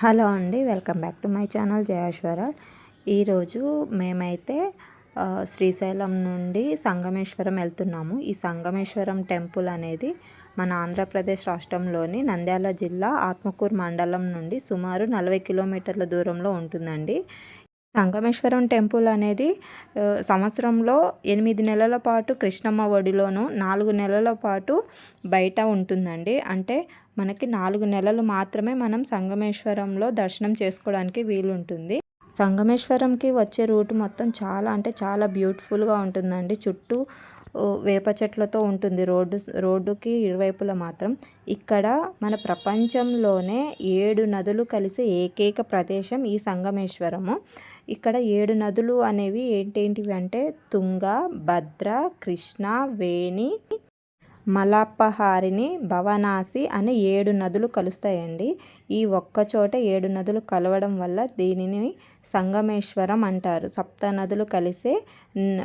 Hello అండి, welcome back to my channel Jayeshwara. ఈరోజు మేమైతే శ్రీశైలం నుండి సంగమేశ్వరం వెళ్తున్నాము. ఈ సంగమేశ్వరం టెంపుల్ అనేది మన ఆంధ్రప్రదేశ్ రాష్ట్రంలోని నంద్యాల జిల్లా ఆత్మకూరు మండలం నుండి సుమారు 40 కిలోమీటర్ల దూరంలో ఉంటుందండి. సంగమేశ్వరం టెంపుల్ అనేది సంవత్సరంలో 8 నెలల పాటు కృష్ణమ్మ ఒడిలోను, 4 నెలల పాటు బయట ఉంటుందండి. అంటే మనకి 4 నెలలు మాత్రమే మనం సంగమేశ్వరంలో దర్శనం చేసుకోవడానికి వీలుంటుంది. సంగమేశ్వరంకి వచ్చే రూట్ మొత్తం చాలా అంటే చాలా బ్యూటిఫుల్గా ఉంటుందండి. చుట్టూ వేప చెట్లతో ఉంటుంది. రోడ్డుకి ఇరువైపులా మాత్రం ఇక్కడ మన ప్రపంచంలోనే 7 నదులు కలిసే ఏకైక ప్రదేశం ఈ సంగమేశ్వరము. ఇక్కడ 7 నదులు అనేవి ఏంటేంటివి అంటే తుంగ, భద్ర, కృష్ణ, వేణి, మలపహారిణి, భవనాసి అనే 7 నదులు కలుస్తాయండి. ఈ ఒక్క చోట 7 నదులు కలవడం వల్ల దీనిని సంగమేశ్వరం అంటారు. సప్త నదులు కలిసే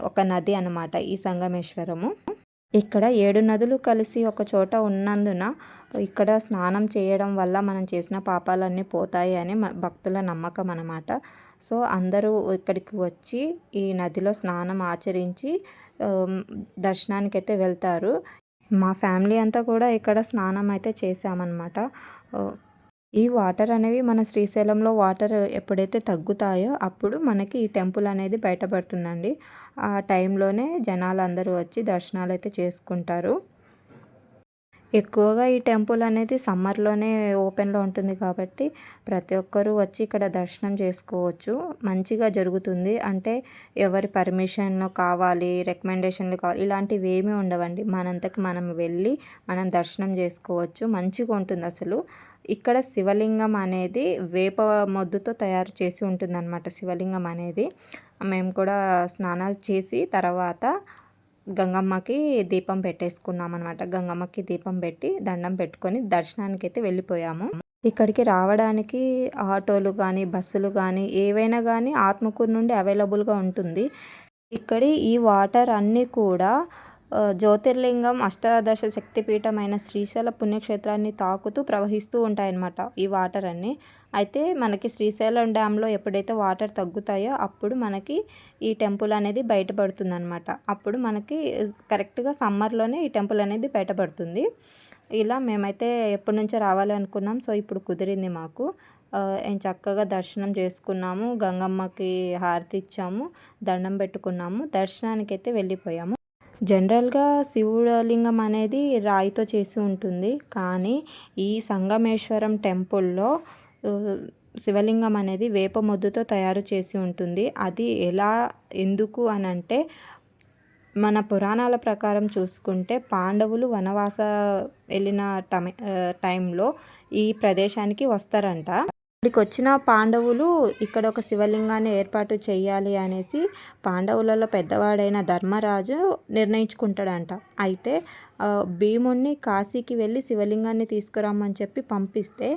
ఒక నది అన్నమాట ఈ సంగమేశ్వరము. ఇక్కడ 7 నదులు కలిసి ఒక చోట ఉన్నందున ఇక్కడ స్నానం చేయడం వల్ల మనం చేసిన పాపాలన్నీ పోతాయి అని భక్తుల నమ్మకం అన్నమాట. సో అందరూ ఇక్కడికి వచ్చి ఈ నదిలో స్నానం ఆచరించి దర్శనానికైతే వెళ్తారు. మా ఫ్యామిలీ అంతా కూడా ఇక్కడ స్నానం అయితే చేసామన్నమాట. ఈ వాటర్ అనేవి మన శ్రీశైలంలో వాటర్ ఎప్పుడైతే తగ్గుతాయో అప్పుడు మనకి ఈ టెంపుల్ అనేది బయటపడుతుందండి. ఆ టైంలోనే జనాలు అందరూ వచ్చి దర్శనాలు అయితే చేసుకుంటారు. ఎక్కువగా ఈ టెంపుల్ అనేది సమ్మర్లోనే ఓపెన్లో ఉంటుంది కాబట్టి ప్రతి ఒక్కరూ వచ్చి ఇక్కడ దర్శనం చేసుకోవచ్చు. మంచిగా జరుగుతుంది. అంటే ఎవరి పర్మిషన్ కావాలి, రికమెండేషన్లు కావాలి ఇలాంటివి ఏమీ ఉండవండి. మనంతకు మనం వెళ్ళి మనం దర్శనం చేసుకోవచ్చు. మంచిగా ఉంటుంది అసలు. ఇక్కడ శివలింగం అనేది వేప మొద్దుతో తయారు చేసి ఉంటుందన్నమాట. శివలింగం అనేది మేము కూడా స్నానాలు చేసి తర్వాత గంగమ్మకి దీపం పెట్టేసుకున్నాం అనమాట. గంగమ్మకి దీపం పెట్టి దండం పెట్టుకొని దర్శనానికి అయితే వెళ్ళిపోయాము. ఇక్కడికి రావడానికి ఆటోలు కానీ బస్సులు కానీ ఏవైనా కానీ ఆత్మకూరు నుండి అవైలబుల్గా ఉంటుంది. ఇక్కడి ఈ వాటర్ అన్నీ కూడా జ్యోతిర్లింగం అష్టాదశ శక్తిపీఠమైన శ్రీశైల పుణ్యక్షేత్రాన్ని తాకుతూ ప్రవహిస్తూ ఉంటాయన్నమాట ఈ వాటర్ అన్నీ. అయితే మనకి శ్రీశైలం డ్యాంలో ఎప్పుడైతే వాటర్ తగ్గుతాయో అప్పుడు మనకి ఈ టెంపుల్ అనేది బయటపడుతుంది అనమాట. అప్పుడు మనకి కరెక్ట్గా సమ్మర్లోనే ఈ టెంపుల్ అనేది బయటపడుతుంది. ఇలా మేమైతే ఎప్పటి నుంచో రావాలి అనుకున్నాం. సో ఇప్పుడు కుదిరింది మాకు. చక్కగా దర్శనం చేసుకున్నాము. గంగమ్మకి హారతి ఇచ్చాము, దండం పెట్టుకున్నాము, దర్శనానికి అయితే వెళ్ళిపోయాము. జనరల్గా శివలింగం అనేది రాయితో చేసి ఉంటుంది. కానీ ఈ సంగమేశ్వరం టెంపుల్లో శివలింగం అనేది వేప మొద్దుతో తయారు చేసి ఉంటుంది. అది ఎలా ఎందుకు అని అంటే మన పురాణాల ప్రకారం చూసుకుంటే పాండవులు వనవాస వెళ్ళిన టైంలో ఈ ప్రదేశానికి వస్తారంట. ఇక్కడికి వచ్చిన పాండవులు ఇక్కడ ఒక శివలింగాన్ని ఏర్పాటు చేయాలి అనేసి పాండవులలో పెద్దవాడైన ధర్మరాజు నిర్ణయించుకుంటాడంట. అయితే భీముడిని కాశీకి వెళ్ళి శివలింగాన్ని తీసుకురమ్మని చెప్పి పంపిస్తే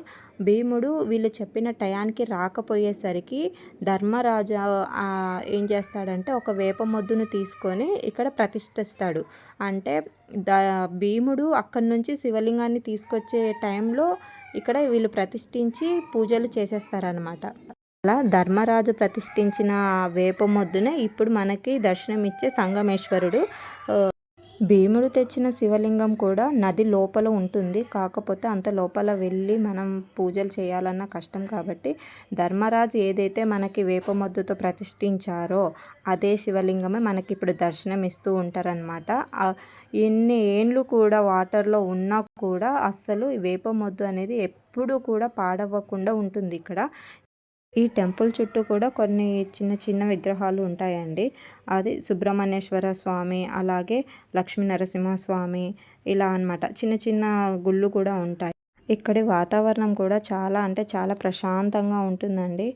భీముడు వీళ్ళు చెప్పిన టయానికి రాకపోయేసరికి ధర్మరాజు ఏం చేస్తాడంటే ఒక వేప మొద్దును తీసుకొని ఇక్కడ ప్రతిష్ఠిస్తాడు. అంటే భీముడు అక్కడి నుంచి శివలింగాన్ని తీసుకొచ్చే టైంలో ఇక్కడ వీళ్ళు ప్రతిష్ఠించి పూజలు చేసేస్తారనమాట. అలా ధర్మరాజు ప్రతిష్ఠించిన వేప మొద్దునే ఇప్పుడు మనకి దర్శనమిచ్చే సంగమేశ్వరుడు. భీముడు తెచ్చిన శివలింగం కూడా నది లోపల ఉంటుంది. కాకపోతే అంత లోపల వెళ్ళి మనం పూజలు చేయాలన్న కష్టం కాబట్టి ధర్మరాజు ఏదైతే మనకి వేప మొద్దుతో ప్రతిష్ఠించారో అదే శివలింగమే మనకి ఇప్పుడు దర్శనం ఇస్తూ ఉంటారనమాట. ఎన్ని ఏండ్లు కూడా వాటర్లో ఉన్నా కూడా అస్సలు వేప మొద్దు అనేది ఎప్పుడూ కూడా పాడవ్వకుండా ఉంటుంది ఇక్కడ. ఈ టెంపుల్ చుట్టూ కూడా కొన్ని చిన్న చిన్న విగ్రహాలు ఉంటాయండి. అది సుబ్రహ్మణ్యేశ్వర స్వామి, అలాగే లక్ష్మీ నరసింహస్వామి ఇలా అన్నమాట. చిన్న చిన్న గుళ్ళు కూడా ఉంటాయి. ఇక్కడి వాతావరణం కూడా చాలా అంటే చాలా ప్రశాంతంగా ఉంటుందండి.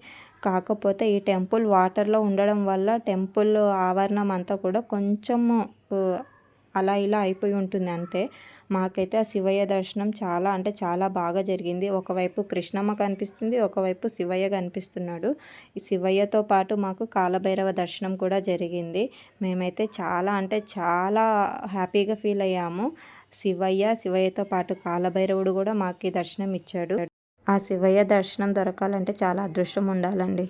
కాకపోతే ఈ టెంపుల్ వాటర్లో ఉండడం వల్ల టెంపుల్ ఆవరణం అంతా కూడా కొంచెము అలా ఇలా అయిపోయి ఉంటుంది అంతే. మాకైతే ఆ శివయ్య దర్శనం చాలా అంటే చాలా బాగా జరిగింది. ఒకవైపు కృష్ణమ్మ కనిపిస్తుంది, ఒకవైపు శివయ్య కనిపిస్తున్నాడు. ఈ శివయ్యతో పాటు మాకు కాలభైరవ దర్శనం కూడా జరిగింది. మేమైతే చాలా అంటే చాలా హ్యాపీగా ఫీల్ అయ్యాము. శివయ్యతో పాటు కాలభైరవుడు కూడా మాకు దర్శనం ఇచ్చాడు. ఆ శివయ్య దర్శనం దొరకాలంటే చాలా అదృష్టం ఉండాలండి.